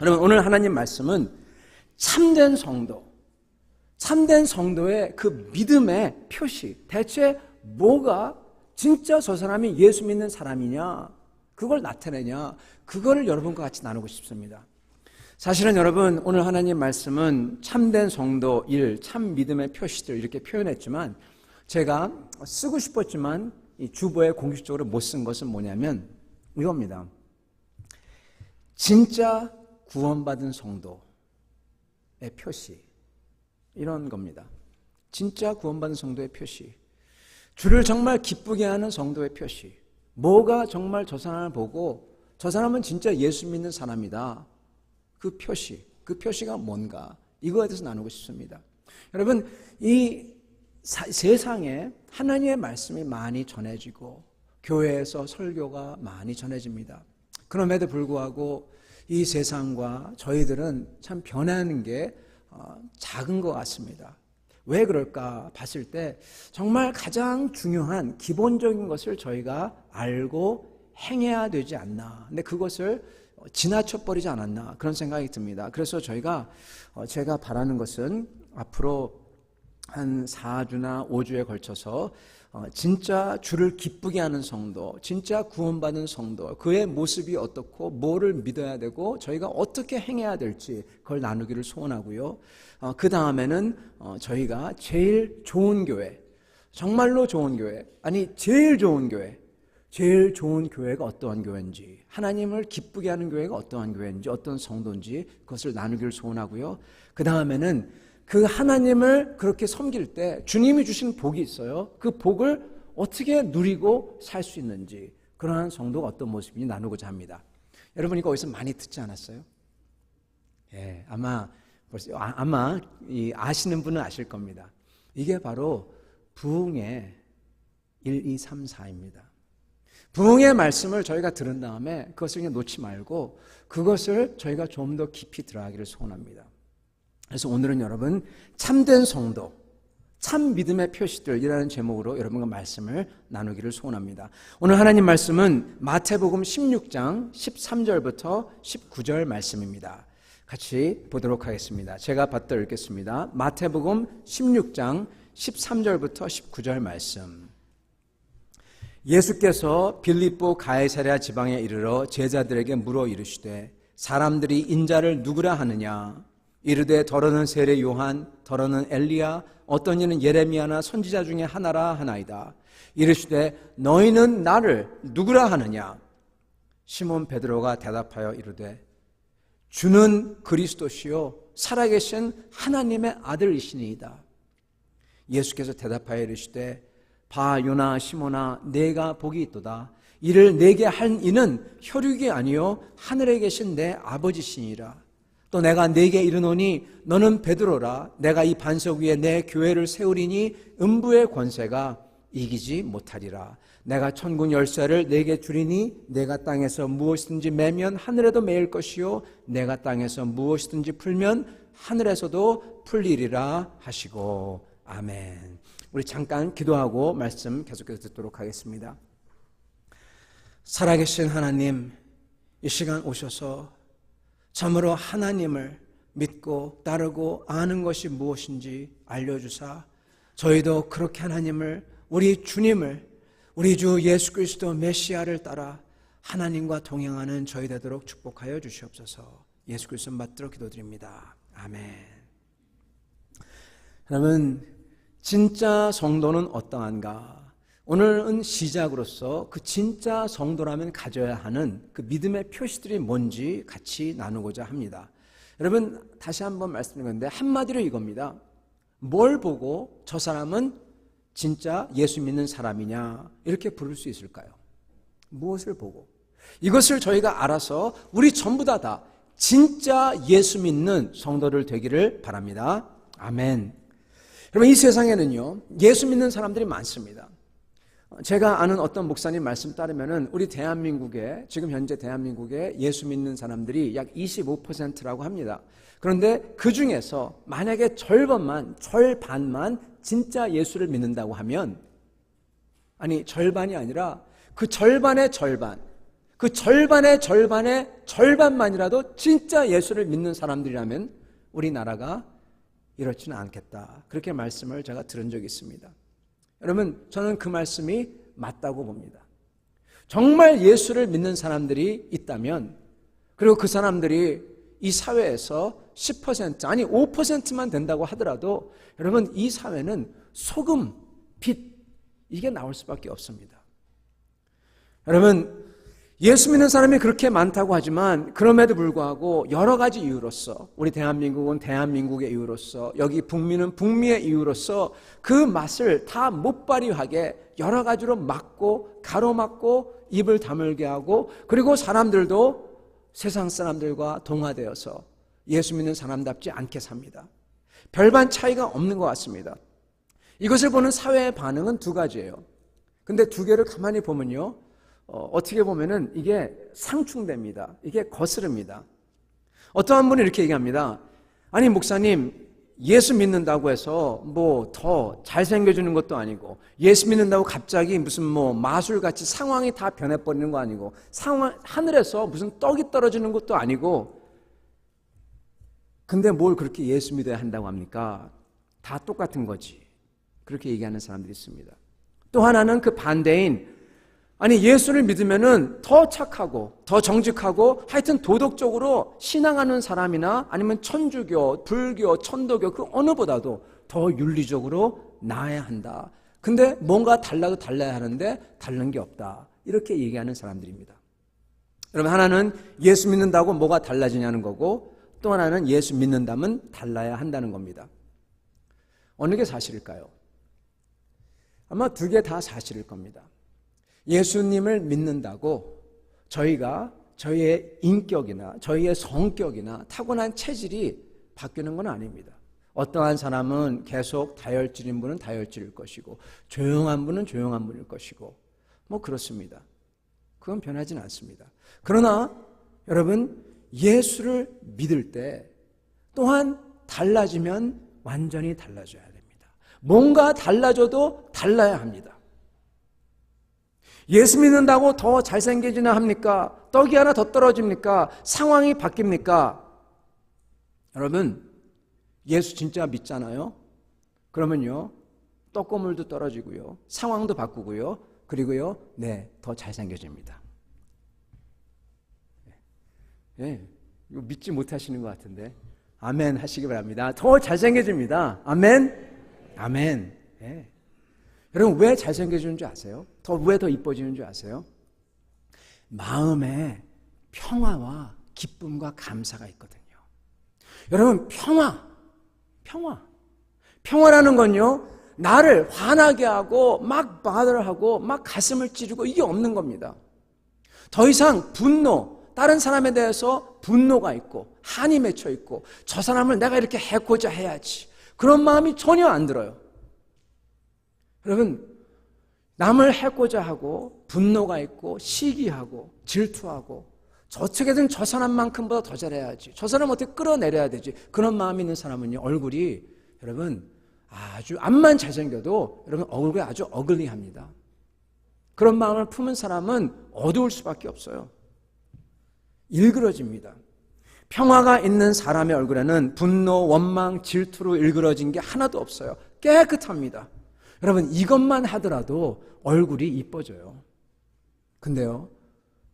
여러분, 오늘 하나님 말씀은 참된 성도의 그 믿음의 표시, 대체 뭐가 진짜 저 사람이 예수 믿는 사람이냐, 그걸 나타내냐, 그거를 여러분과 같이 나누고 싶습니다. 사실은 여러분, 오늘 하나님 말씀은 참된 성도 1, 참 믿음의 표시들 이렇게 표현했지만, 제가 쓰고 싶었지만 이 주보에 공식적으로 못 쓴 것은 뭐냐면 이겁니다. 진짜 구원받은 성도의 표시, 이런 겁니다. 진짜 구원받은 성도의 표시, 주를 정말 기쁘게 하는 성도의 표시, 뭐가 정말 저 사람을 보고 저 사람은 진짜 예수 믿는 사람이다, 그 표시가 뭔가, 이거에 대해서 나누고 싶습니다. 여러분, 이 세상에 하나님의 말씀이 많이 전해지고 교회에서 설교가 많이 전해집니다. 그럼에도 불구하고 이 세상과 저희들은 참 변하는 게 작은 것 같습니다. 왜 그럴까 봤을 때 정말 가장 중요한 기본적인 것을 저희가 알고 행해야 되지 않나, 근데 그것을 지나쳐버리지 않았나, 그런 생각이 듭니다. 그래서 제가 바라는 것은 앞으로 한 4주나 5주에 걸쳐서 진짜 주를 기쁘게 하는 성도, 진짜 구원받은 성도, 그의 모습이 어떻고 뭐를 믿어야 되고 저희가 어떻게 행해야 될지 그걸 나누기를 소원하고요. 그 다음에는 저희가 제일 좋은 교회, 정말로 좋은 교회, 아니 제일 좋은 교회가 어떠한 교회인지, 하나님을 기쁘게 하는 교회가 어떠한 교회인지, 어떤 성도인지 그것을 나누기를 소원하고요. 그 다음에는 그 하나님을 그렇게 섬길 때 주님이 주신 복이 있어요. 그 복을 어떻게 누리고 살 수 있는지, 그러한 성도가 어떤 모습인지 나누고자 합니다. 여러분, 이거 어디서 많이 듣지 않았어요? 예, 아마 아시는 분은 아실 겁니다. 이게 바로 부흥의 1, 2, 3, 4입니다. 부흥의 말씀을 저희가 들은 다음에 그것을 그냥 놓지 말고 그것을 저희가 좀 더 깊이 들어가기를 소원합니다. 그래서 오늘은 여러분, 참된 성도, 참 믿음의 표시들이라는 제목으로 여러분과 말씀을 나누기를 소원합니다. 오늘 하나님 말씀은 마태복음 16장 13절부터 19절 말씀입니다. 같이 보도록 하겠습니다. 제가 받들어 읽겠습니다. 마태복음 16장 13절부터 19절 말씀. 예수께서 빌립보 가이사랴 지방에 이르러 제자들에게 물어 이르시되 사람들이 인자를 누구라 하느냐? 이르되 더러는 세례 요한, 더러는 엘리야, 어떤 이는 예레미야나 선지자 중에 하나라 하나이다. 이르시되 너희는 나를 누구라 하느냐? 시몬 베드로가 대답하여 이르되 주는 그리스도시요 살아계신 하나님의 아들이시니이다. 예수께서 대답하여 이르시되 봐 요나 시몬아, 내가 복이 있도다. 이를 내게 한 이는 혈육이 아니요 하늘에 계신 내 아버지시니라. 또 내가 네게 이르노니 너는 베드로라. 내가 이 반석 위에 내 교회를 세우리니 음부의 권세가 이기지 못하리라. 내가 천군 열쇠를 네게 주리니 내가 땅에서 무엇이든지 매면 하늘에도 매일 것이요 내가 땅에서 무엇이든지 풀면 하늘에서도 풀리리라 하시고. 아멘. 우리 잠깐 기도하고 말씀 계속해서 듣도록 하겠습니다. 살아계신 하나님, 이 시간 오셔서 참으로 하나님을 믿고 따르고 아는 것이 무엇인지 알려주사 저희도 그렇게 하나님을, 우리 주님을, 우리 주 예수 그리스도 메시아를 따라 하나님과 동행하는 저희 되도록 축복하여 주시옵소서. 예수 그리스도 받들어 기도드립니다. 아멘. 여러분, 진짜 성도는 어떠한가? 오늘은 시작으로서 그 진짜 성도라면 가져야 하는 그 믿음의 표시들이 뭔지 같이 나누고자 합니다. 여러분, 다시 한번 말씀드리는데 한마디로 이겁니다. 뭘 보고 저 사람은 진짜 예수 믿는 사람이냐 이렇게 부를 수 있을까요? 무엇을 보고? 이것을 저희가 알아서 우리 전부 다 진짜 예수 믿는 성도들 되기를 바랍니다. 아멘. 여러분, 이 세상에는요 예수 믿는 사람들이 많습니다. 제가 아는 어떤 목사님 말씀 따르면은 우리 대한민국에, 지금 현재 대한민국에 예수 믿는 사람들이 약 25%라고 합니다. 그런데 그 중에서 만약에 절반만 진짜 예수를 믿는다고 하면, 아니 절반이 아니라 그 절반의 절반, 그 절반의 절반만이라도 진짜 예수를 믿는 사람들이라면 우리나라가 이렇지는 않겠다. 그렇게 말씀을 제가 들은 적이 있습니다. 여러분, 저는 그 말씀이 맞다고 봅니다. 정말 예수를 믿는 사람들이 있다면, 그리고 그 사람들이 이 사회에서 10% 아니 5%만 된다고 하더라도 여러분, 이 사회는 소금, 빛, 이게 나올 수밖에 없습니다. 여러분, 예수 믿는 사람이 그렇게 많다고 하지만 그럼에도 불구하고 여러 가지 이유로서, 우리 대한민국은 대한민국의 이유로서, 여기 북미는 북미의 이유로서 그 맛을 다 못 발휘하게 여러 가지로 막고 가로막고 입을 다물게 하고, 그리고 사람들도 세상 사람들과 동화되어서 예수 믿는 사람답지 않게 삽니다. 별반 차이가 없는 것 같습니다. 이것을 보는 사회의 반응은 두 가지예요. 근데 두 개를 가만히 보면요, 어떻게 보면은 이게 상충됩니다. 이게 거스릅니다. 어떠한 분이 이렇게 얘기합니다. 아니, 목사님, 예수 믿는다고 해서 뭐 더 잘생겨지는 것도 아니고, 예수 믿는다고 갑자기 무슨 뭐 마술같이 상황이 다 변해버리는 거 아니고, 하늘에서 무슨 떡이 떨어지는 것도 아니고, 근데 뭘 그렇게 예수 믿어야 한다고 합니까? 다 똑같은 거지. 그렇게 얘기하는 사람들이 있습니다. 또 하나는 그 반대인, 아니, 예수를 믿으면은 더 착하고 더 정직하고 하여튼 도덕적으로 신앙하는 사람이나 아니면 천주교, 불교, 천도교 그 어느보다도 더 윤리적으로 나아야 한다. 근데 뭔가 달라도 달라야 하는데 다른 게 없다. 이렇게 얘기하는 사람들입니다. 여러분, 하나는 예수 믿는다고 뭐가 달라지냐는 거고, 또 하나는 예수 믿는다면 달라야 한다는 겁니다. 어느 게 사실일까요? 아마 두 개 다 사실일 겁니다. 예수님을 믿는다고 저희가 저희의 인격이나 저희의 성격이나 타고난 체질이 바뀌는 건 아닙니다. 어떠한 사람은 계속 다혈질인 분은 다혈질일 것이고, 조용한 분은 조용한 분일 것이고, 뭐 그렇습니다. 그건 변하진 않습니다. 그러나 여러분, 예수를 믿을 때 또한 달라지면 완전히 달라져야 됩니다. 뭔가 달라져도 달라야 합니다. 예수 믿는다고 더 잘생겨지나 합니까? 떡이 하나 더 떨어집니까? 상황이 바뀝니까? 여러분, 예수 진짜 믿잖아요? 그러면요, 떡고물도 떨어지고요, 상황도 바꾸고요, 그리고요, 더 잘생겨집니다. 이거 믿지 못하시는 것 같은데, 아멘 하시기 바랍니다. 더 잘생겨집니다. 아멘, 아멘. 여러분, 왜 잘생겨지는 줄 아세요? 왜 더 이뻐지는 줄 아세요? 마음에 평화와 기쁨과 감사가 있거든요. 여러분, 평화라는 건요, 나를 화나게 하고 막 말을 하고 막 가슴을 찌르고 이게 없는 겁니다. 더 이상 다른 사람에 대해서 분노가 있고 한이 맺혀 있고, 저 사람을 내가 이렇게 해코자 해야지, 그런 마음이 전혀 안 들어요. 여러분, 남을 해코자 하고 분노가 있고 시기하고 질투하고, 어떻게든 저 사람만큼보다 더 잘해야지, 저 사람 어떻게 끌어내려야 되지, 그런 마음이 있는 사람은요, 얼굴이 여러분 아주 앞만 잘생겨도 여러분 얼굴이 아주 어글리합니다. 그런 마음을 품은 사람은 어두울 수밖에 없어요. 일그러집니다. 평화가 있는 사람의 얼굴에는 분노, 원망, 질투로 일그러진 게 하나도 없어요. 깨끗합니다. 여러분, 이것만 하더라도 얼굴이 이뻐져요. 근데요,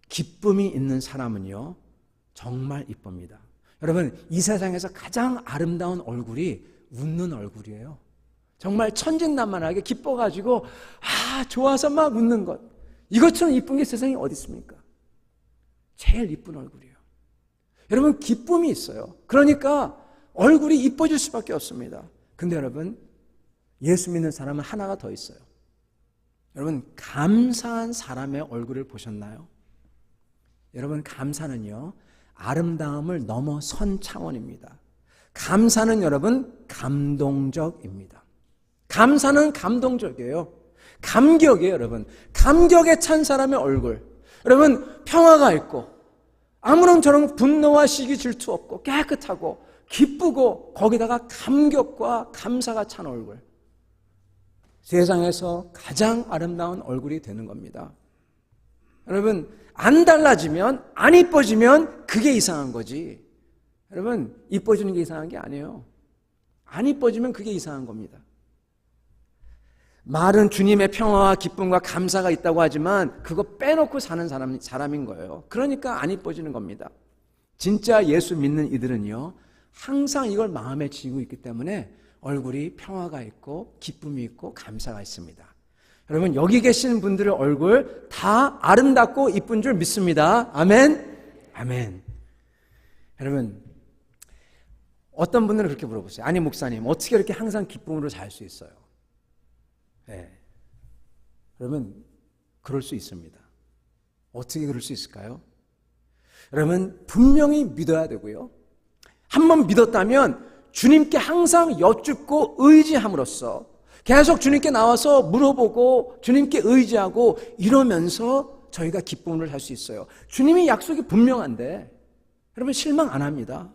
기쁨이 있는 사람은요, 정말 이쁩니다. 여러분, 이 세상에서 가장 아름다운 얼굴이 웃는 얼굴이에요. 정말 천진난만하게 기뻐가지고 좋아서 막 웃는 것, 이것처럼 이쁜 게 세상에 어디 있습니까? 제일 이쁜 얼굴이에요. 여러분, 기쁨이 있어요. 그러니까 얼굴이 이뻐질 수밖에 없습니다. 근데 여러분, 예수 믿는 사람은 하나가 더 있어요. 여러분, 감사한 사람의 얼굴을 보셨나요? 여러분, 감사는요, 아름다움을 넘어선 차원입니다. 감사는 여러분, 감동적입니다. 감사는 감동적이에요. 감격이에요, 여러분. 감격에 찬 사람의 얼굴. 여러분, 평화가 있고 아무런저런 분노와 시기 질투 없고 깨끗하고 기쁘고, 거기다가 감격과 감사가 찬 얼굴, 세상에서 가장 아름다운 얼굴이 되는 겁니다. 여러분, 안 달라지면, 안 이뻐지면 그게 이상한 거지. 여러분, 이뻐지는 게 이상한 게 아니에요. 안 이뻐지면 그게 이상한 겁니다. 말은 주님의 평화와 기쁨과 감사가 있다고 하지만 그거 빼놓고 사는 사람인 거예요. 그러니까 안 이뻐지는 겁니다. 진짜 예수 믿는 이들은요, 항상 이걸 마음에 지니고 있기 때문에 얼굴이 평화가 있고 기쁨이 있고 감사가 있습니다. 여러분, 여기 계신 분들의 얼굴 다 아름답고 이쁜 줄 믿습니다. 아멘? 아멘. 여러분, 어떤 분들은 그렇게 물어보세요. 아니, 목사님, 어떻게 이렇게 항상 기쁨으로 살 수 있어요? 네. 여러분, 그럴 수 있습니다. 어떻게 그럴 수 있을까요? 여러분, 분명히 믿어야 되고요. 한번 믿었다면 주님께 항상 여쭙고 의지함으로써 계속 주님께 나와서 물어보고 주님께 의지하고 이러면서 저희가 기쁨을 살 수 있어요. 주님이 약속이 분명한데 여러분, 실망 안 합니다.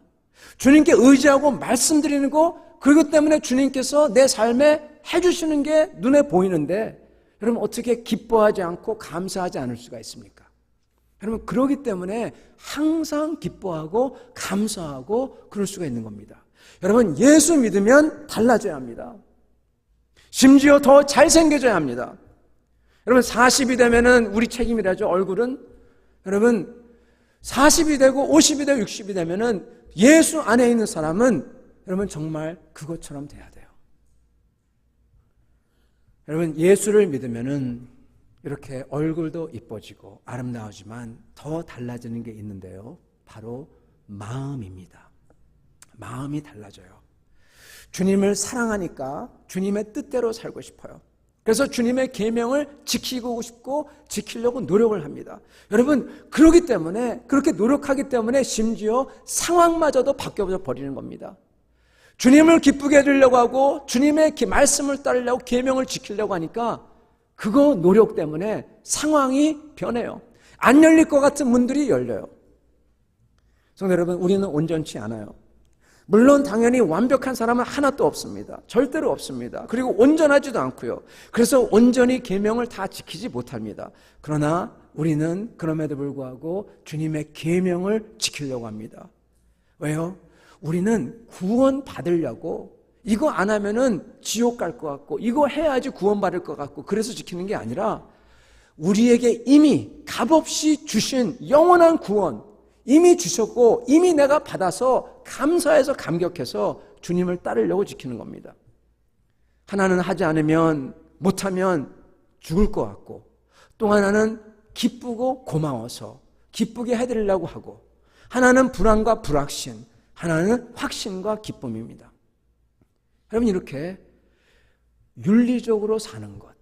주님께 의지하고 말씀드리는 거, 그리고 때문에 주님께서 내 삶에 해주시는 게 눈에 보이는데 여러분, 어떻게 기뻐하지 않고 감사하지 않을 수가 있습니까? 여러분, 그러기 때문에 항상 기뻐하고 감사하고 그럴 수가 있는 겁니다. 여러분, 예수 믿으면 달라져야 합니다. 심지어 더 잘생겨져야 합니다. 여러분, 40이 되면은 우리 책임이라죠. 얼굴은. 여러분, 40이 되고 50이 되고 60이 되면은 예수 안에 있는 사람은 여러분 정말 그것처럼 돼야 돼요. 여러분, 예수를 믿으면은 이렇게 얼굴도 이뻐지고 아름다우지만 더 달라지는 게 있는데요. 바로 마음입니다. 마음이 달라져요. 주님을 사랑하니까 주님의 뜻대로 살고 싶어요. 그래서 주님의 계명을 지키고 싶고 지키려고 노력을 합니다. 여러분, 그렇기 때문에, 그렇게 노력하기 때문에 심지어 상황마저도 바뀌어 버리는 겁니다. 주님을 기쁘게 해주려고 하고 주님의 말씀을 따르려고 계명을 지키려고 하니까 그거 노력 때문에 상황이 변해요. 안 열릴 것 같은 문들이 열려요. 성도 여러분, 우리는 온전치 않아요. 물론 당연히 완벽한 사람은 하나도 없습니다. 절대로 없습니다. 그리고 온전하지도 않고요. 그래서 온전히 계명을 다 지키지 못합니다. 그러나 우리는 그럼에도 불구하고 주님의 계명을 지키려고 합니다. 왜요? 우리는 구원 받으려고, 이거 안 하면은 지옥 갈 것 같고 이거 해야지 구원 받을 것 같고 그래서 지키는 게 아니라 우리에게 이미 값없이 주신 영원한 구원 이미 주셨고 이미 내가 받아서 감사해서 감격해서 주님을 따르려고 지키는 겁니다. 하나는 하지 않으면, 못하면 죽을 것 같고, 또 하나는 기쁘고 고마워서 기쁘게 해드리려고 하고, 하나는 불안과 불확신, 하나는 확신과 기쁨입니다. 여러분, 이렇게 윤리적으로 사는 것,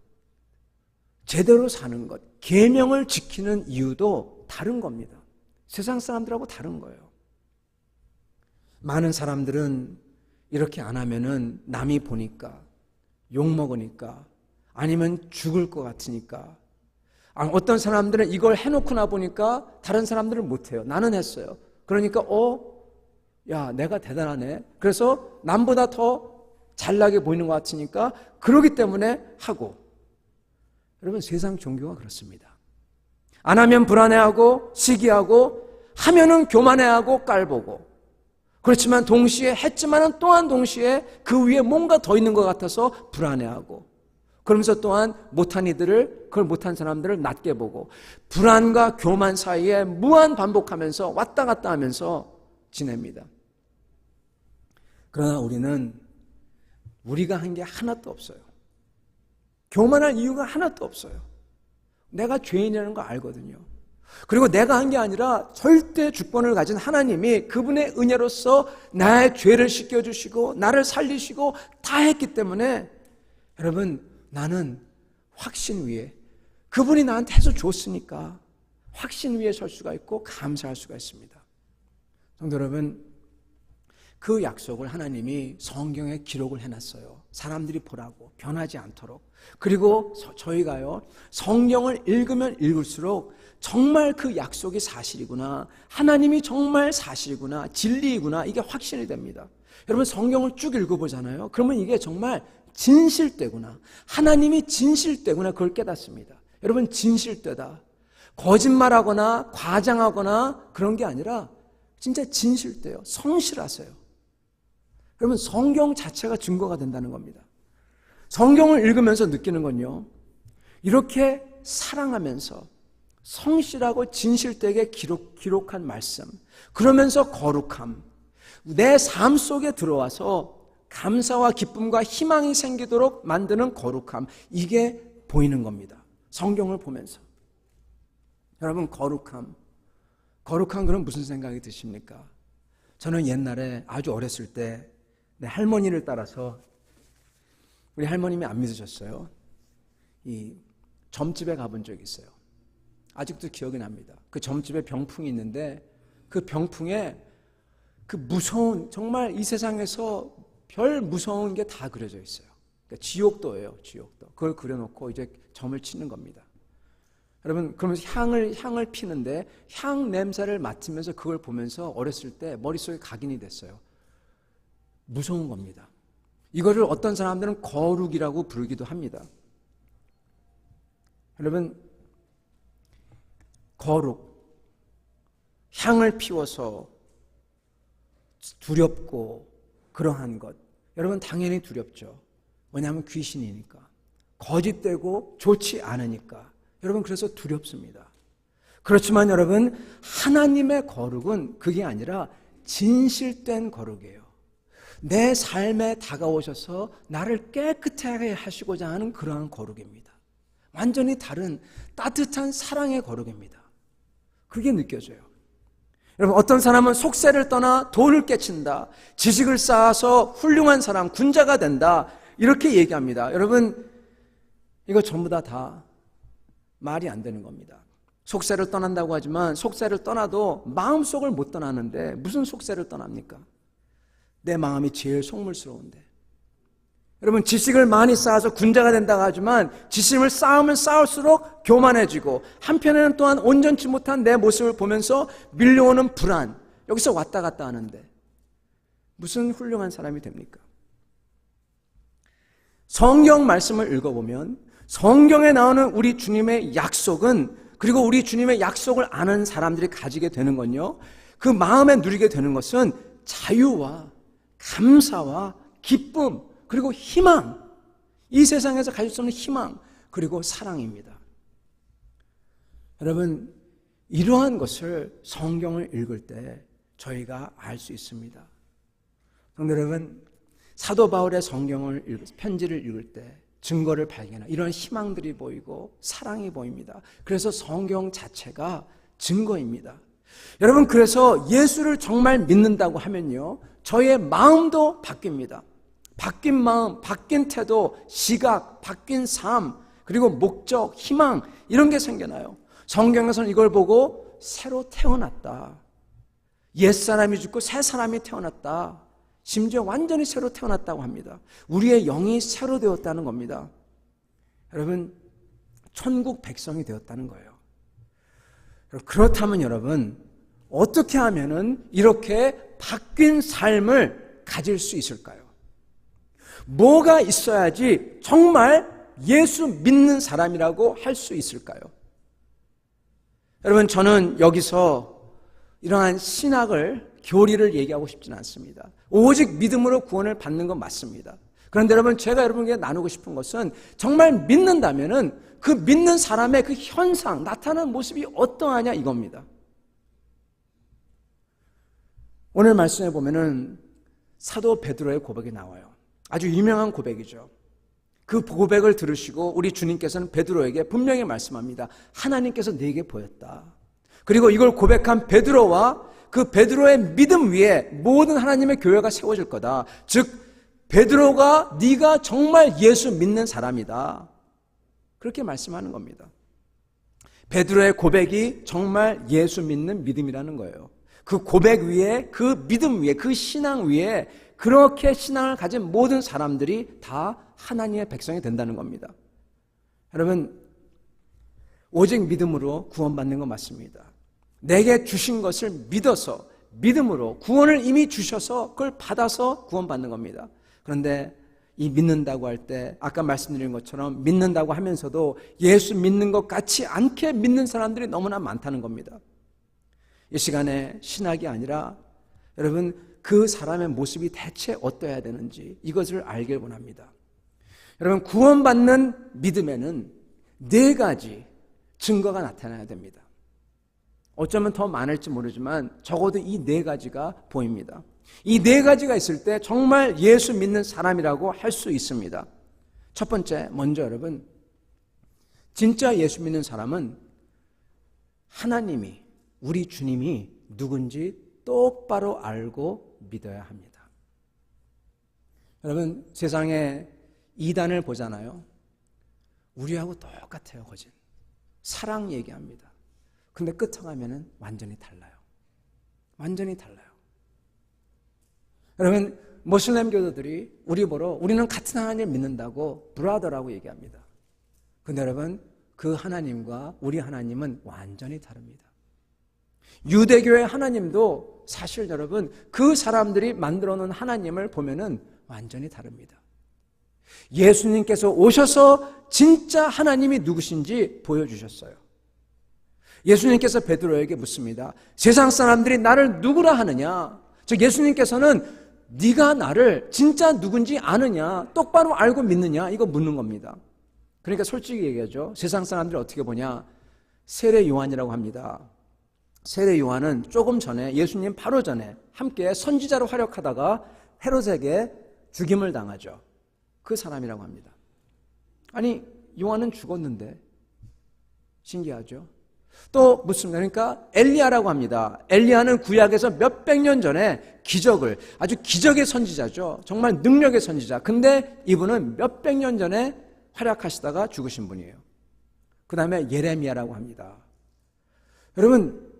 제대로 사는 것, 계명을 지키는 이유도 다른 겁니다. 세상 사람들하고 다른 거예요. 많은 사람들은 이렇게 안 하면은 남이 보니까, 욕먹으니까, 아니면 죽을 것 같으니까, 어떤 사람들은 이걸 해놓고 나 보니까 다른 사람들은 못해요. 나는 했어요. 그러니까 야, 내가 대단하네. 그래서 남보다 더 잘나게 보이는 것 같으니까 그러기 때문에 하고. 여러분, 세상 종교가 그렇습니다. 안 하면 불안해하고 시기하고, 하면은 교만해하고 깔보고. 그렇지만 동시에 했지만은 또한 동시에 그 위에 뭔가 더 있는 것 같아서 불안해하고, 그러면서 또한 못한 이들을, 그걸 못한 사람들을 낮게 보고, 불안과 교만 사이에 무한 반복하면서 왔다 갔다 하면서 지냅니다. 그러나 우리가 한 게 하나도 없어요. 교만할 이유가 하나도 없어요. 내가 죄인이라는 거 알거든요. 그리고 내가 한 게 아니라 절대 주권을 가진 하나님이 그분의 은혜로서 나의 죄를 씻겨주시고 나를 살리시고 다 했기 때문에, 여러분, 나는 확신 위에, 그분이 나한테 해서 줬으니까 확신 위에 설 수가 있고 감사할 수가 있습니다. 성도 여러분, 그 약속을 하나님이 성경에 기록을 해놨어요. 사람들이 보라고, 변하지 않도록. 그리고 저희가요, 성경을 읽으면 읽을수록 정말 그 약속이 사실이구나, 하나님이 정말 사실이구나, 진리이구나, 이게 확신이 됩니다. 여러분, 성경을 쭉 읽어보잖아요. 그러면 이게 정말 진실되구나, 하나님이 진실되구나, 그걸 깨닫습니다. 여러분, 진실되다. 거짓말하거나 과장하거나 그런 게 아니라 진짜 진실돼요. 성실하세요. 그러면 성경 자체가 증거가 된다는 겁니다. 성경을 읽으면서 느끼는 건요, 이렇게 사랑하면서 성실하고 진실되게 기록한 말씀, 그러면서 거룩함, 내 삶 속에 들어와서 감사와 기쁨과 희망이 생기도록 만드는 거룩함, 이게 보이는 겁니다. 성경을 보면서. 여러분, 거룩함 그럼 무슨 생각이 드십니까? 저는 옛날에 아주 어렸을 때 내 할머니를 따라서, 우리 할머님이 안 믿으셨어요. 이 점집에 가본 적이 있어요. 아직도 기억이 납니다. 그 점집에 병풍이 있는데 그 병풍에 그 무서운, 정말 이 세상에서 별 무서운 게 다 그려져 있어요. 그러니까 지옥도예요, 지옥도. 그걸 그려놓고 이제 점을 치는 겁니다. 여러분, 그러면서 향을 피는데 향 냄새를 맡으면서 그걸 보면서 어렸을 때 머릿속에 각인이 됐어요. 무서운 겁니다. 이거를 어떤 사람들은 거룩이라고 부르기도 합니다. 여러분, 거룩, 향을 피워서 두렵고 그러한 것, 여러분 당연히 두렵죠. 왜냐하면 귀신이니까, 거짓되고 좋지 않으니까. 여러분, 그래서 두렵습니다. 그렇지만 여러분, 하나님의 거룩은 그게 아니라 진실된 거룩이에요. 내 삶에 다가오셔서 나를 깨끗하게 하시고자 하는 그러한 거룩입니다. 완전히 다른 따뜻한 사랑의 거룩입니다. 그게 느껴져요. 여러분, 어떤 사람은 속세를 떠나 돈을 깨친다, 지식을 쌓아서 훌륭한 사람, 군자가 된다, 이렇게 얘기합니다. 여러분, 이거 전부 다 말이 안 되는 겁니다. 속세를 떠난다고 하지만 속세를 떠나도 마음속을 못 떠나는데 무슨 속세를 떠납니까? 내 마음이 제일 속물스러운데. 여러분, 지식을 많이 쌓아서 군자가 된다고 하지만 지식을 쌓으면 쌓을수록 교만해지고, 한편에는 또한 온전치 못한 내 모습을 보면서 밀려오는 불안, 여기서 왔다 갔다 하는데 무슨 훌륭한 사람이 됩니까? 성경 말씀을 읽어보면 성경에 나오는 우리 주님의 약속은, 그리고 우리 주님의 약속을 아는 사람들이 가지게 되는 건요, 그 마음에 누리게 되는 것은 자유와 감사와 기쁨, 그리고 희망, 이 세상에서 가질 수 없는 희망, 그리고 사랑입니다. 여러분, 이러한 것을 성경을 읽을 때 저희가 알 수 있습니다. 그런데 여러분, 사도 바울의 편지를 읽을 때 증거를 발견하는 이런 희망들이 보이고 사랑이 보입니다. 그래서 성경 자체가 증거입니다. 여러분, 그래서 예수를 정말 믿는다고 하면요, 저의 마음도 바뀝니다. 바뀐 마음, 바뀐 태도, 시각, 바뀐 삶, 그리고 목적, 희망, 이런 게 생겨나요. 성경에서는 이걸 보고 새로 태어났다, 옛사람이 죽고 새 사람이 태어났다, 심지어 완전히 새로 태어났다고 합니다. 우리의 영이 새로 되었다는 겁니다. 여러분, 천국 백성이 되었다는 거예요. 그렇다면 여러분, 어떻게 하면은 이렇게 바뀐 삶을 가질 수 있을까요? 뭐가 있어야지 정말 예수 믿는 사람이라고 할 수 있을까요? 여러분, 저는 여기서 이러한 신학을, 교리를 얘기하고 싶지는 않습니다. 오직 믿음으로 구원을 받는 건 맞습니다. 그런데 여러분, 제가 여러분에게 나누고 싶은 것은 정말 믿는다면은 그 믿는 사람의 그 현상, 나타나는 모습이 어떠하냐, 이겁니다. 오늘 말씀에 보면은 사도 베드로의 고백이 나와요. 아주 유명한 고백이죠. 그 고백을 들으시고 우리 주님께서는 베드로에게 분명히 말씀합니다. 하나님께서 네게 보였다. 그리고 이걸 고백한 베드로와 그 베드로의 믿음 위에 모든 하나님의 교회가 세워질 거다. 즉, 베드로가 네가 정말 예수 믿는 사람이다, 그렇게 말씀하는 겁니다. 베드로의 고백이 정말 예수 믿는 믿음이라는 거예요. 그 고백 위에, 그 믿음 위에, 그 신앙 위에 그렇게 신앙을 가진 모든 사람들이 다 하나님의 백성이 된다는 겁니다. 여러분, 오직 믿음으로 구원받는 건 맞습니다. 내게 주신 것을 믿어서, 믿음으로 구원을 이미 주셔서 그걸 받아서 구원받는 겁니다. 그런데 이 믿는다고 할 때 아까 말씀드린 것처럼 믿는다고 하면서도 예수 믿는 것 같지 않게 믿는 사람들이 너무나 많다는 겁니다. 이 시간에 신학이 아니라 여러분 그 사람의 모습이 대체 어떠해야 되는지 이것을 알길 원합니다. 여러분 구원받는 믿음에는 4가지 증거가 나타나야 됩니다. 어쩌면 더 많을지 모르지만 적어도 이 4가지가 보입니다. 이 4가지가 있을 때 정말 예수 믿는 사람이라고 할 수 있습니다. 첫 번째, 먼저 여러분, 진짜 예수 믿는 사람은 하나님이, 우리 주님이 누군지 똑바로 알고 믿어야 합니다. 여러분, 세상에 이단을 보잖아요. 우리하고 똑같아요, 거진. 사랑 얘기합니다. 근데 끝에 가면은 완전히 달라요. 완전히 달라요. 여러분, 모슬렘 교도들이 우리 보러 우리는 같은 하나님을 믿는다고 브라더라고 얘기합니다. 근데 여러분, 그 하나님과 우리 하나님은 완전히 다릅니다. 유대교의 하나님도 사실 여러분 그 사람들이 만들어 놓은 하나님을 보면은 완전히 다릅니다. 예수님께서 오셔서 진짜 하나님이 누구신지 보여주셨어요. 예수님께서 베드로에게 묻습니다. 세상 사람들이 나를 누구라 하느냐? 즉 예수님께서는 네가 나를 진짜 누군지 아느냐? 똑바로 알고 믿느냐? 이거 묻는 겁니다. 그러니까 솔직히 얘기하죠. 세상 사람들이 어떻게 보냐? 세례 요한이라고 합니다. 세례 요한은 조금 전에 예수님 바로 전에 함께 선지자로 활약하다가 헤롯에게 죽임을 당하죠. 그 사람이라고 합니다. 아니 요한은 죽었는데 신기하죠. 또 묻습니다. 그러니까 엘리야라고 합니다. 엘리야는 구약에서 몇백 년 전에 기적을, 아주 기적의 선지자죠. 정말 능력의 선지자. 근데 이분은 몇백 년 전에 활약하시다가 죽으신 분이에요. 그 다음에 예레미야라고 합니다. 여러분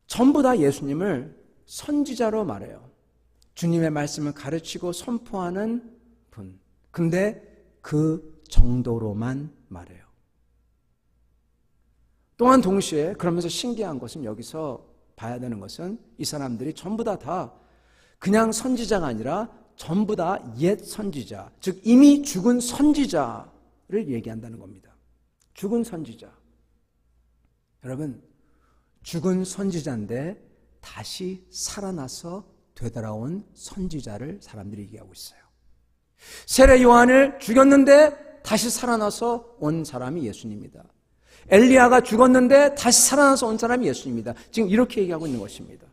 전부 다 예수님을 선지자로 말해요. 주님의 말씀을 가르치고 선포하는 분. 근데 그 정도로만 말해요. 또한 동시에 그러면서 신기한 것은 여기서 봐야 되는 것은 이 사람들이 전부 다 그냥 선지자가 아니라 전부 다 옛 선지자, 즉 이미 죽은 선지자를 얘기한다는 겁니다. 죽은 선지자. 여러분 죽은 선지자인데 다시 살아나서 되돌아온 선지자를 사람들이 얘기하고 있어요. 세례 요한을 죽였는데 다시 살아나서 온 사람이 예수님입니다. 엘리야가 죽었는데 다시 살아나서 온 사람이 예수님입니다. 지금 이렇게 얘기하고 있는 것입니다.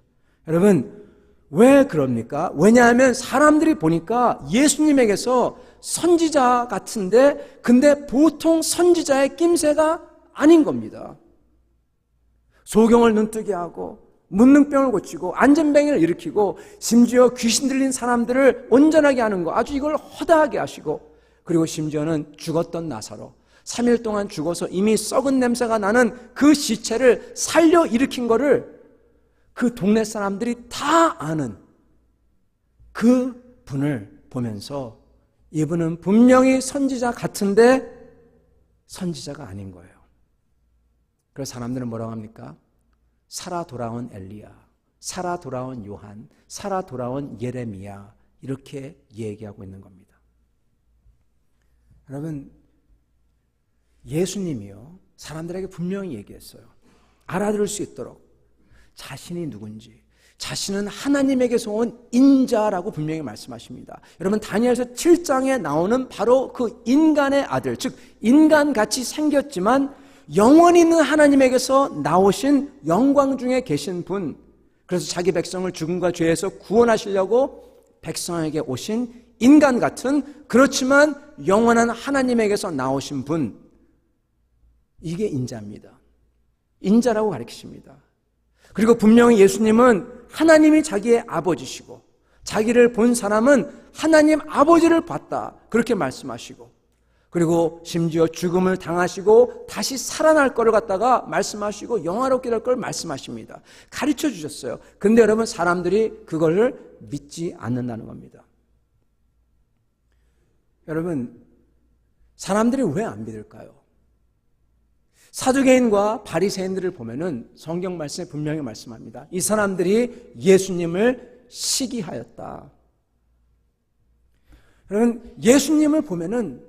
여러분 왜 그럽니까? 왜냐하면 사람들이 보니까 예수님에게서 선지자 같은데 근데 보통 선지자의 낌새가 아닌 겁니다. 소경을 눈뜨게 하고 문능병을 고치고 안전병을 일으키고 심지어 귀신 들린 사람들을 온전하게 하는 거 아주 이걸 허다하게 하시고 그리고 심지어는 죽었던 나사로 3일 동안 죽어서 이미 썩은 냄새가 나는 그 시체를 살려 일으킨 거를 그 동네 사람들이 다 아는 그 분을 보면서 이분은 분명히 선지자 같은데 선지자가 아닌 거예요. 그래서 사람들은 뭐라고 합니까? 살아 돌아온 엘리야, 살아 돌아온 요한, 살아 돌아온 예레미야 이렇게 얘기하고 있는 겁니다. 여러분 예수님이요 사람들에게 분명히 얘기했어요. 알아들을 수 있도록 자신이 누군지, 자신은 하나님에게서 온 인자라고 분명히 말씀하십니다. 여러분 다니엘서 7장에 나오는 바로 그 인간의 아들, 즉 인간같이 생겼지만 영원히 있는 하나님에게서 나오신 영광 중에 계신 분, 그래서 자기 백성을 죽음과 죄에서 구원하시려고 백성에게 오신 인간 같은 그렇지만 영원한 하나님에게서 나오신 분, 이게 인자입니다. 인자라고 가르치십니다. 그리고 분명히 예수님은 하나님이 자기의 아버지시고 자기를 본 사람은 하나님 아버지를 봤다 그렇게 말씀하시고 그리고 심지어 죽음을 당하시고 다시 살아날 거를 갖다가 말씀하시고 영화롭게 될 걸 말씀하십니다. 가르쳐 주셨어요. 근데 여러분 사람들이 그걸 믿지 않는다는 겁니다. 여러분 사람들이 왜 안 믿을까요? 사두개인과 바리새인들을 보면은 성경 말씀에 분명히 말씀합니다. 이 사람들이 예수님을 시기하였다. 여러분, 예수님을 보면은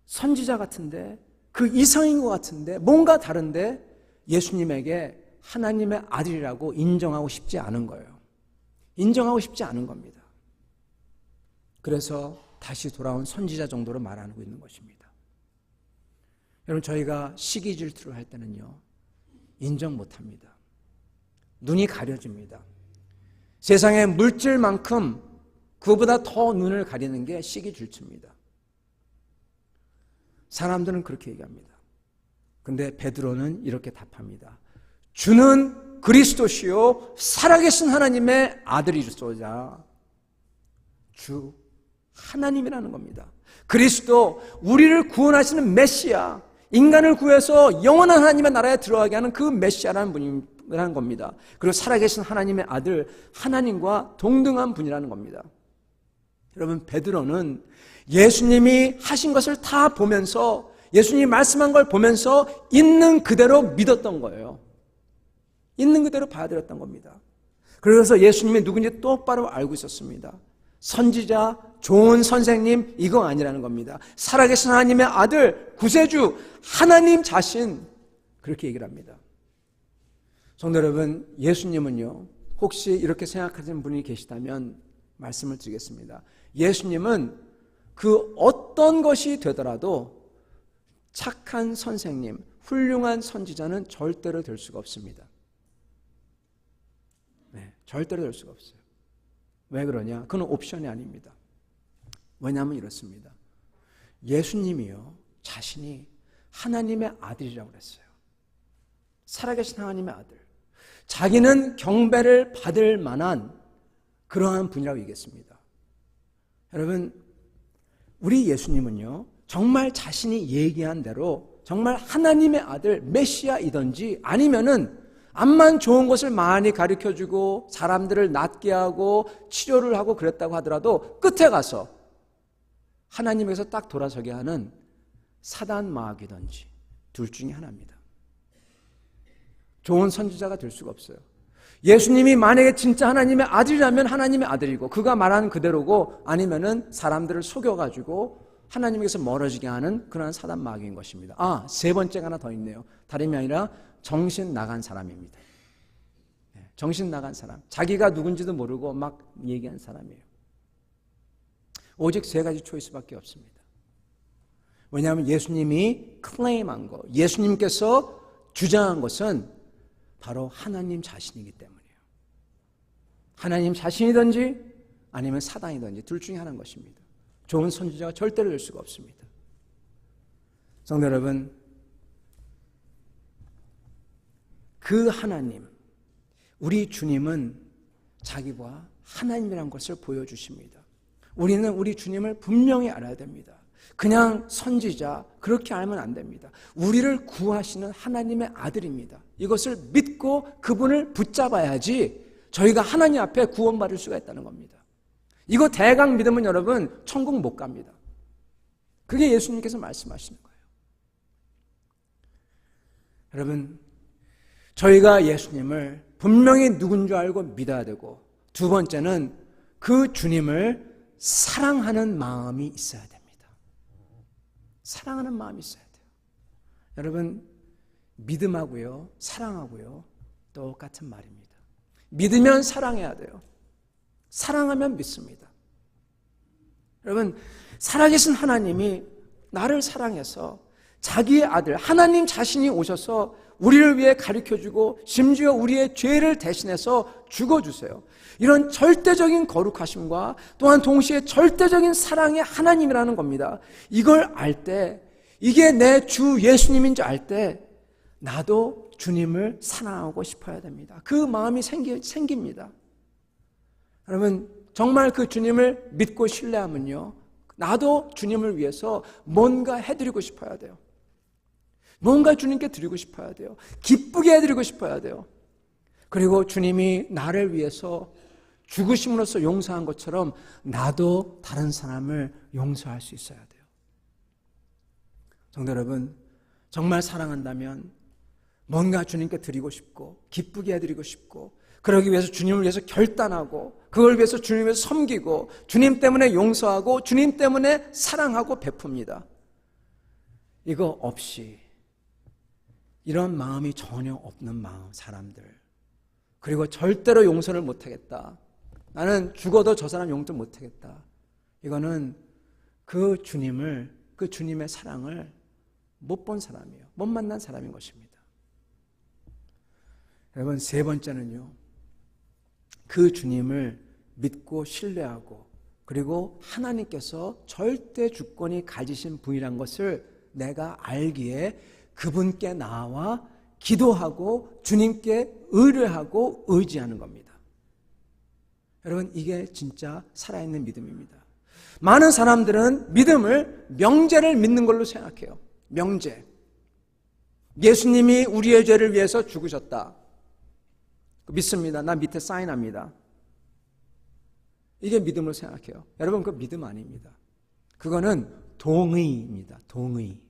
선지자 같은데, 그 이상인 것 같은데, 뭔가 다른데 예수님에게 하나님의 아들이라고 인정하고 싶지 않은 거예요. 인정하고 싶지 않은 겁니다. 그래서 다시 돌아온 선지자 정도로 말하고 있는 것입니다. 여러분, 저희가 시기 질투를 할 때는요, 인정 못합니다. 눈이 가려집니다. 세상의 물질만큼 그보다 더 눈을 가리는 게 시기 질투입니다. 사람들은 그렇게 얘기합니다. 근데 베드로는 이렇게 답합니다. 주는 그리스도시요 살아계신 하나님의 아들이소자. 주 하나님이라는 겁니다. 그리스도, 우리를 구원하시는 메시아, 인간을 구해서 영원한 하나님의 나라에 들어가게 하는 그 메시아라는 분이라는 겁니다. 그리고 살아계신 하나님의 아들, 하나님과 동등한 분이라는 겁니다. 여러분, 베드로는 예수님이 하신 것을 다 보면서, 예수님이 말씀한 걸 보면서 있는 그대로 믿었던 거예요. 있는 그대로 받아들였던 겁니다. 그래서 예수님이 누군지 똑바로 알고 있었습니다. 선지자, 좋은 선생님, 이거 아니라는 겁니다. 살아계신 하나님의 아들, 구세주, 하나님 자신, 그렇게 얘기를 합니다. 성도 여러분, 예수님은요, 혹시 이렇게 생각하시는 분이 계시다면 말씀을 드리겠습니다. 예수님은 그 어떤 것이 되더라도 착한 선생님, 훌륭한 선지자는 절대로 될 수가 없습니다. 네, 절대로 될 수가 없어요. 왜 그러냐? 그건 옵션이 아닙니다. 왜냐하면 이렇습니다. 예수님이요, 자신이 하나님의 아들이라고 그랬어요. 살아계신 하나님의 아들. 자기는 경배를 받을 만한 그러한 분이라고 얘기했습니다. 여러분, 우리 예수님은요, 정말 자신이 얘기한 대로 정말 하나님의 아들 메시아이든지 아니면은 암만 좋은 것을 많이 가르쳐주고 사람들을 낫게 하고 치료를 하고 그랬다고 하더라도 끝에 가서 하나님에서 딱 돌아서게 하는 사단 마귀든지 둘 중에 하나입니다. 좋은 선지자가 될 수가 없어요. 예수님이 만약에 진짜 하나님의 아들이라면 하나님의 아들이고 그가 말하는 그대로고, 아니면은 사람들을 속여가지고 하나님께서 멀어지게 하는 그런 사단 마귀인 것입니다. 세 번째가 하나 더 있네요. 다름이 아니라 정신 나간 사람입니다. 정신 나간 사람. 자기가 누군지도 모르고 막 얘기한 사람이에요. 오직 세 가지 초이스밖에 없습니다. 왜냐하면 예수님이 클레임한 거, 예수님께서 주장한 것은 바로 하나님 자신이기 때문이에요. 하나님 자신이든지 아니면 사단이든지 둘 중에 하나인 것입니다. 좋은 선지자가 절대로 될 수가 없습니다. 성도 여러분, 그 하나님, 우리 주님은 자기와 하나님이라는 것을 보여주십니다. 우리는 우리 주님을 분명히 알아야 됩니다. 그냥 선지자, 그렇게 알면 안 됩니다. 우리를 구하시는 하나님의 아들입니다. 이것을 믿고 그분을 붙잡아야지 저희가 하나님 앞에 구원받을 수가 있다는 겁니다. 이거 대강 믿으면 여러분 천국 못 갑니다. 그게 예수님께서 말씀하시는 거예요. 여러분, 저희가 예수님을 분명히 누군 줄 알고 믿어야 되고, 두 번째는 그 주님을 사랑하는 마음이 있어야 됩니다. 사랑하는 마음이 있어야 돼요. 여러분, 믿음하고요, 사랑하고요, 똑같은 말입니다. 믿으면 사랑해야 돼요. 사랑하면 믿습니다. 여러분, 살아계신 하나님이 나를 사랑해서 자기의 아들, 하나님 자신이 오셔서 우리를 위해 가르쳐주고 심지어 우리의 죄를 대신해서 죽어주세요. 이런 절대적인 거룩하심과 또한 동시에 절대적인 사랑의 하나님이라는 겁니다. 이걸 알 때, 이게 내 주 예수님인 줄 알 때 나도 주님을 사랑하고 싶어야 됩니다. 그 마음이 생깁니다. 여러분, 정말 그 주님을 믿고 신뢰하면요, 나도 주님을 위해서 뭔가 해드리고 싶어야 돼요. 뭔가 주님께 드리고 싶어야 돼요. 기쁘게 해드리고 싶어야 돼요. 그리고 주님이 나를 위해서 죽으심으로써 용서한 것처럼 나도 다른 사람을 용서할 수 있어야 돼요. 성도 여러분, 정말 사랑한다면 뭔가 주님께 드리고 싶고 기쁘게 해드리고 싶고, 그러기 위해서 주님을 위해서 결단하고 그걸 위해서 주님을 섬기고 주님 때문에 용서하고 주님 때문에 사랑하고 베풉니다. 이거 없이 이런 마음이 전혀 없는 마음 사람들, 그리고 절대로 용서를 못하겠다, 나는 죽어도 저 사람 용서 못하겠다, 이거는 그 주님의 사랑을 못 본 사람이에요. 못 만난 사람인 것입니다. 여러분, 세 번째는요, 그 주님을 믿고 신뢰하고 그리고 하나님께서 절대 주권이 가지신 분이란 것을 내가 알기에 그분께 나와 기도하고 주님께 의뢰하고 의지하는 겁니다. 여러분, 이게 진짜 살아있는 믿음입니다. 많은 사람들은 믿음을 명제를 믿는 걸로 생각해요. 명제. 예수님이 우리의 죄를 위해서 죽으셨다. 믿습니다. 나 밑에 사인합니다. 이게 믿음으로 생각해요. 여러분, 그 믿음 아닙니다. 그거는 동의입니다. 동의.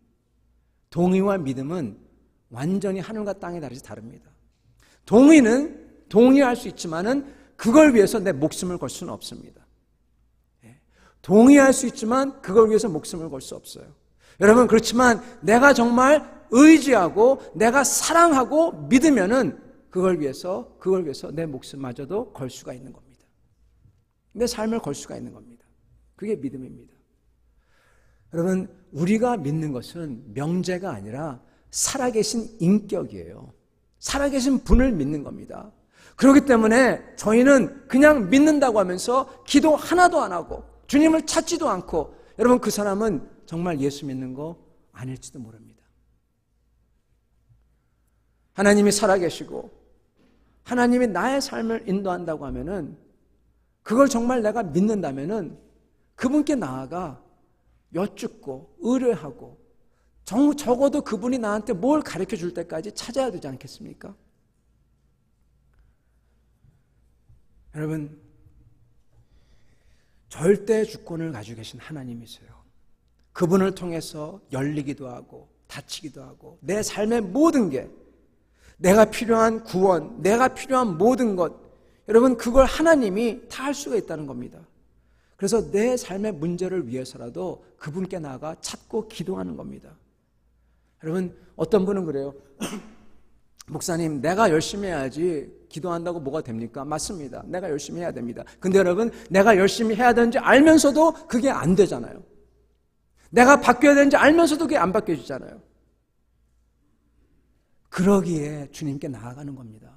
동의와 믿음은 완전히 하늘과 땅이 다릅니다. 동의는 동의할 수 있지만은 그걸 위해서 내 목숨을 걸 수는 없습니다. 동의할 수 있지만 그걸 위해서 목숨을 걸 수 없어요. 여러분, 그렇지만 내가 정말 의지하고 내가 사랑하고 믿으면은 그걸 위해서 내 목숨마저도 걸 수가 있는 겁니다. 내 삶을 걸 수가 있는 겁니다. 그게 믿음입니다. 여러분, 우리가 믿는 것은 명제가 아니라 살아계신 인격이에요. 살아계신 분을 믿는 겁니다. 그렇기 때문에 저희는 그냥 믿는다고 하면서 기도 하나도 안 하고 주님을 찾지도 않고, 여러분, 그 사람은 정말 예수 믿는 거 아닐지도 모릅니다. 하나님이 살아계시고 하나님이 나의 삶을 인도한다고 하면은, 그걸 정말 내가 믿는다면은 그분께 나아가 여쭙고 의뢰하고 적어도 그분이 나한테 뭘 가르쳐 줄 때까지 찾아야 되지 않겠습니까? 여러분, 절대 주권을 가지고 계신 하나님이세요. 그분을 통해서 열리기도 하고 닫히기도 하고 내 삶의 모든 게, 내가 필요한 구원, 내가 필요한 모든 것, 여러분, 그걸 하나님이 다 할 수가 있다는 겁니다. 그래서 내 삶의 문제를 위해서라도 그분께 나아가 찾고 기도하는 겁니다. 여러분, 어떤 분은 그래요. 목사님, 내가 열심히 해야지 기도한다고 뭐가 됩니까? 맞습니다. 내가 열심히 해야 됩니다. 근데 여러분, 내가 열심히 해야 되는지 알면서도 그게 안 되잖아요. 내가 바뀌어야 되는지 알면서도 그게 안 바뀌어지잖아요. 그러기에 주님께 나아가는 겁니다.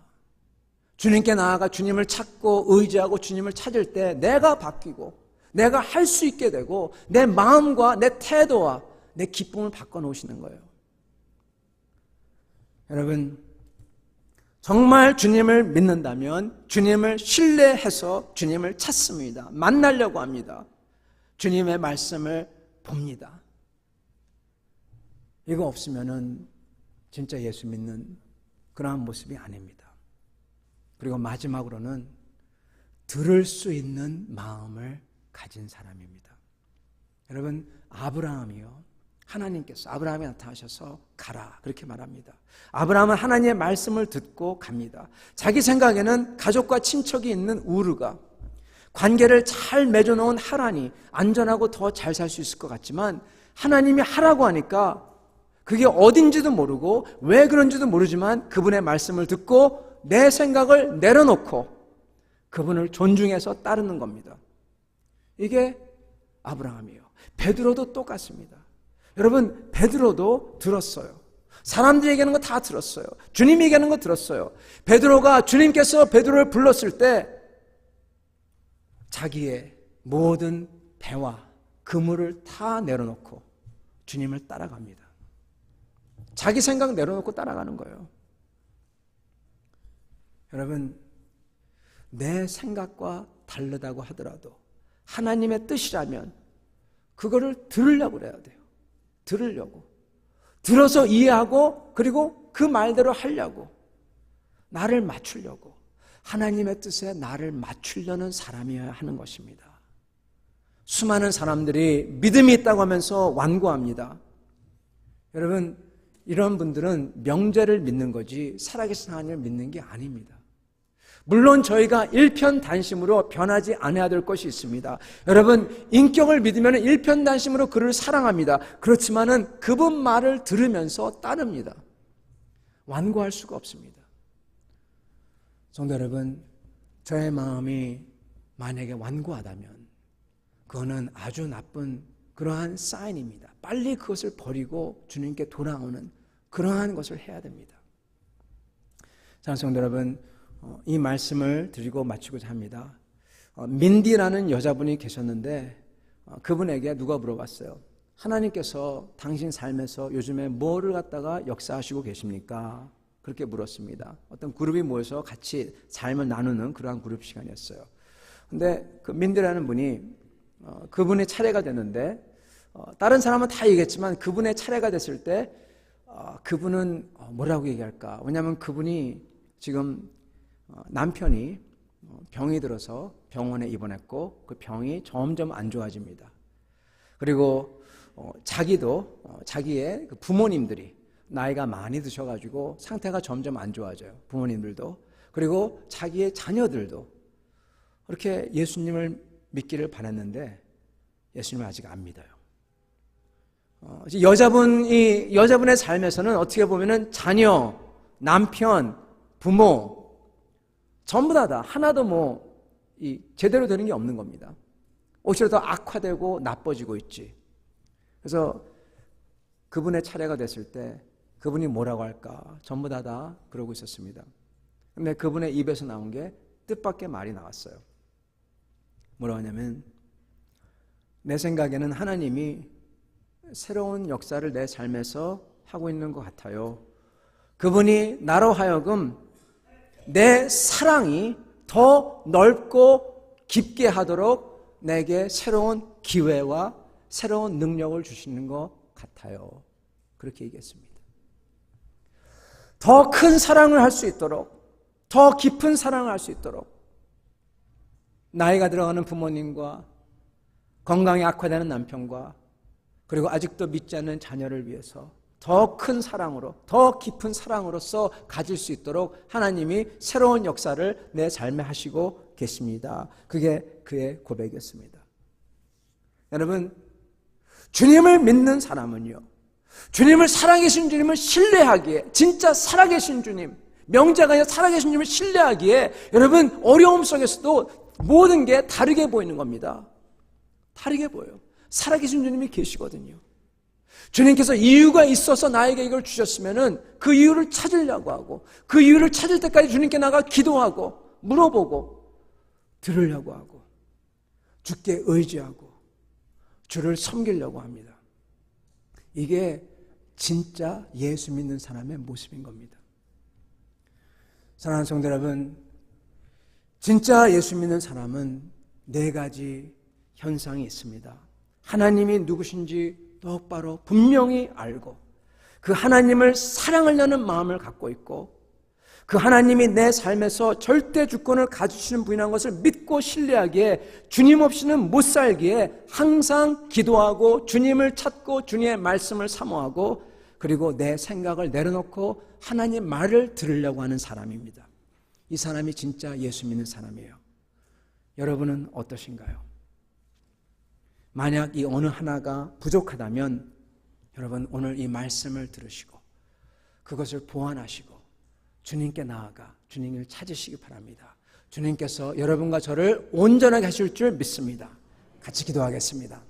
주님께 나아가 주님을 찾고 의지하고 주님을 찾을 때 내가 바뀌고 내가 할 수 있게 되고 내 마음과 내 태도와 내 기쁨을 바꿔놓으시는 거예요. 여러분, 정말 주님을 믿는다면 주님을 신뢰해서 주님을 찾습니다. 만나려고 합니다. 주님의 말씀을 봅니다. 이거 없으면은 진짜 예수 믿는 그러한 모습이 아닙니다. 그리고 마지막으로는 들을 수 있는 마음을 가진 사람입니다. 여러분, 아브라함이요, 하나님께서 아브라함이 나타나셔서 가라 그렇게 말합니다. 아브라함은 하나님의 말씀을 듣고 갑니다. 자기 생각에는 가족과 친척이 있는 우르가, 관계를 잘 맺어놓은 하란이 안전하고 더 잘 살 수 있을 것 같지만, 하나님이 하라고 하니까 그게 어딘지도 모르고 왜 그런지도 모르지만 그분의 말씀을 듣고 내 생각을 내려놓고 그분을 존중해서 따르는 겁니다. 이게 아브라함이에요. 베드로도 똑같습니다. 여러분, 베드로도 들었어요. 사람들이 얘기하는 거 다 들었어요. 주님이 얘기하는 거 들었어요. 베드로가, 주님께서 베드로를 불렀을 때 자기의 모든 배와 그물을 다 내려놓고 주님을 따라갑니다. 자기 생각 내려놓고 따라가는 거예요. 여러분, 내 생각과 다르다고 하더라도 하나님의 뜻이라면 그거를 들으려고 그래야 돼요. 들으려고. 들어서 이해하고 그리고 그 말대로 하려고. 나를 맞추려고. 하나님의 뜻에 나를 맞추려는 사람이어야 하는 것입니다. 수많은 사람들이 믿음이 있다고 하면서 완고합니다. 여러분, 이런 분들은 명제를 믿는 거지 살아계신 하나님을 믿는 게 아닙니다. 물론 저희가 일편단심으로 변하지 않아야 될 것이 있습니다. 여러분, 인격을 믿으면 일편단심으로 그를 사랑합니다. 그렇지만은 그분 말을 들으면서 따릅니다. 완고할 수가 없습니다. 성도 여러분, 저의 마음이 만약에 완고하다면 그거는 아주 나쁜 그러한 사인입니다. 빨리 그것을 버리고 주님께 돌아오는 그러한 것을 해야 됩니다. 자, 성도 여러분, 이 말씀을 드리고 마치고자 합니다. 민디라는 여자분이 계셨는데 그분에게 누가 물어봤어요. 하나님께서 당신 삶에서 요즘에 뭐를 갖다가 역사하시고 계십니까? 그렇게 물었습니다. 어떤 그룹이 모여서 같이 삶을 나누는 그러한 그룹 시간이었어요. 근데 그 민디라는 분이 그분의 차례가 됐는데 다른 사람은 다 얘기했지만 그분의 차례가 됐을 때 그분은 뭐라고 얘기할까? 왜냐하면 그분이 지금 남편이 병이 들어서 병원에 입원했고 그 병이 점점 안 좋아집니다. 그리고 자기도 자기의 그 부모님들이 나이가 많이 드셔가지고 상태가 점점 안 좋아져요. 부모님들도. 그리고 자기의 자녀들도 그렇게 예수님을 믿기를 바랐는데 예수님을 아직 안 믿어요. 여자분의 삶에서는 어떻게 보면은 자녀, 남편, 부모 전부 다 하나도 제대로 되는 게 없는 겁니다. 오히려 더 악화되고 나빠지고 있지. 그래서 그분의 차례가 됐을 때 그분이 뭐라고 할까? 전부 다 그러고 있었습니다. 근데 그분의 입에서 나온 게 뜻밖의 말이 나왔어요. 뭐라고 하냐면 내 생각에는 하나님이 새로운 역사를 내 삶에서 하고 있는 것 같아요. 그분이 나로 하여금 내 사랑이 더 넓고 깊게 하도록 내게 새로운 기회와 새로운 능력을 주시는 것 같아요. 그렇게 얘기했습니다. 더 큰 사랑을 할 수 있도록, 더 깊은 사랑을 할 수 있도록 나이가 들어가는 부모님과 건강이 악화되는 남편과 그리고 아직도 믿지 않는 자녀를 위해서 더 큰 사랑으로, 더 깊은 사랑으로서 가질 수 있도록 하나님이 새로운 역사를 내 삶에 하시고 계십니다. 그게 그의 고백이었습니다. 여러분, 주님을 믿는 사람은요, 주님을 살아계신 주님을 신뢰하기에, 진짜 살아계신 주님, 명제가 아니라 살아계신 주님을 신뢰하기에 여러분 어려움 속에서도 모든 게 다르게 보이는 겁니다. 다르게 보여요. 살아계신 주님이 계시거든요. 주님께서 이유가 있어서 나에게 이걸 주셨으면은 그 이유를 찾으려고 하고 그 이유를 찾을 때까지 주님께 나가 기도하고 물어보고 들으려고 하고 주께 의지하고 주를 섬기려고 합니다. 이게 진짜 예수 믿는 사람의 모습인 겁니다. 사랑하는 성도 여러분, 진짜 예수 믿는 사람은 4가지 현상이 있습니다. 하나님이 누구신지 똑바로 분명히 알고 그 하나님을 사랑을 하는 마음을 갖고 있고 그 하나님이 내 삶에서 절대 주권을 가지시는 분이라는 것을 믿고 신뢰하기에 주님 없이는 못 살기에 항상 기도하고 주님을 찾고 주님의 말씀을 사모하고 그리고 내 생각을 내려놓고 하나님 말을 들으려고 하는 사람입니다. 이 사람이 진짜 예수 믿는 사람이에요. 여러분은 어떠신가요? 만약 이 어느 하나가 부족하다면 여러분 오늘 이 말씀을 들으시고 그것을 보완하시고 주님께 나아가 주님을 찾으시기 바랍니다. 주님께서 여러분과 저를 온전하게 하실 줄 믿습니다. 같이 기도하겠습니다.